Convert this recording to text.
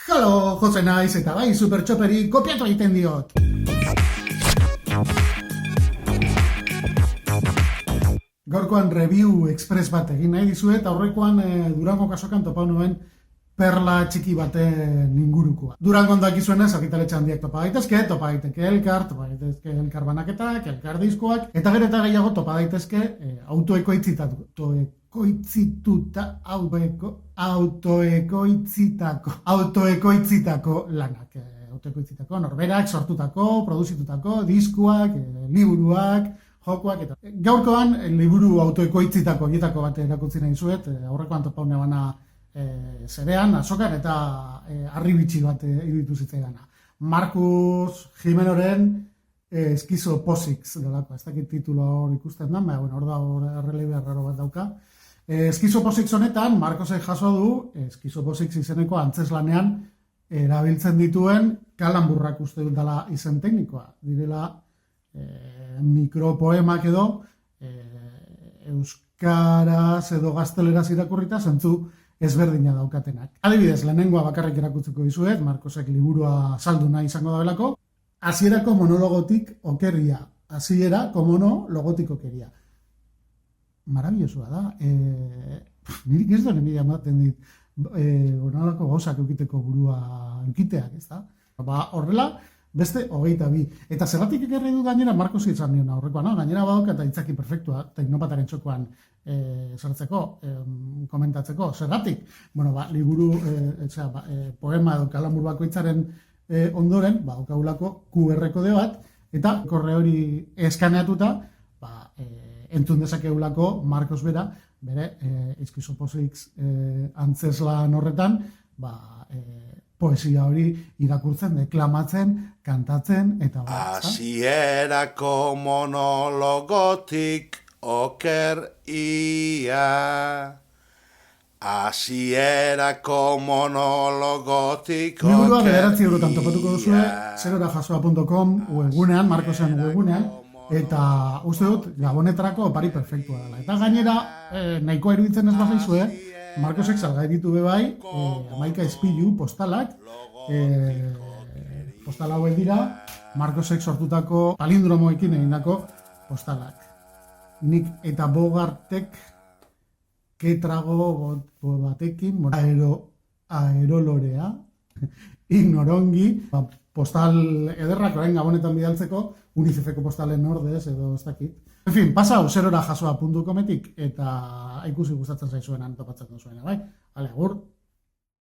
Halo, Jose naiz eta bai Super Txoperi kopiatu egiten diot. Gaurkoan review express bat egin nahi dizuet, aurrekoan Durango kasokan topau nuen perla txiki baten ingurukoa. Durango dakizuenez, argitaletxe handiak topa daitezke elkar banaketak, elkar diskoak, eta gero eta gehiago topa daitezke autoekoitzitako lanak. Autoekoitzitako, norberak, sortutako, produzitutako, diskuak, liburuak, jokoak, eta gaurkoan liburu autoekoitzitako egitako bat erakutsi nahi zuet, aurrekoan topau nebana zerean, azokan eta harribitxi bat iruditu zitzaidana. Markus Jimenoren Schizoposix delako, ez dakit titulo hor ikusten da, hor da errelebea raro bat dauka. Schizoposix honetan, Markosek jaso du, Schizoposix izeneko antzeslanean erabiltzen dituen kalanburrak uste dut dela izen teknikoa. Direla mikropoemak edo euskaraz edo gazteleraz irakurrita zentzu ezberdina daukatenak. Adibidez, lehenengoa bakarrik erakutzeko dizuet, Markosek liburua saldu nahi izango dabelako. Hasierako monologotik okerria. Hasierako monologotik okerria. Marabillosoa da. Nirik ez duen enbidia ematen dit, onalako gauzak eukiteko burua eukiteak, ez da? Horrela, beste 22. Eta zergatik ekerri du gainera Markos izan nion aurrekoan, gainera badok eta itzaki perfektua, teknopataren txokoan sartzeko, komentatzeko. Zergatik, liburu, poema edo kalamur bakoitzaren ondoren, okaulako QR kode bat, eta korre hori eskaneatuta, entzun dezakeulako Markos bera, bere Schizoposix antzeslan horretan, poesia hori irakurtzen, deklamatzen, kantatzen, eta Hasierako monologotik okerria. Hasierako monologotik okerria. Liburua 9 eurotan topatuko duzue, zerorajasoa.com webgunean, Markosen webgunean, eta uste dut gabonetarako opari perfektua dela. Eta gainera, nahikoa iruditzen ez bazaizue, Markosek salgai ditu bebai, 11 ispilu postalak, postal hauek dira, Markosek sortutako palindromoekin egindako postalak. Nik eta Bogartek ketrago batekin, aerolorea, ignorongi, postal ederrak orain gabonetan bidaltzeko, UNICEFeko postalen ordez edo ez dakit. En fin, pasau zerorajasoa.cometik eta ikusi gustatzen zaizuenan topatzen duzuena, bai? Agur!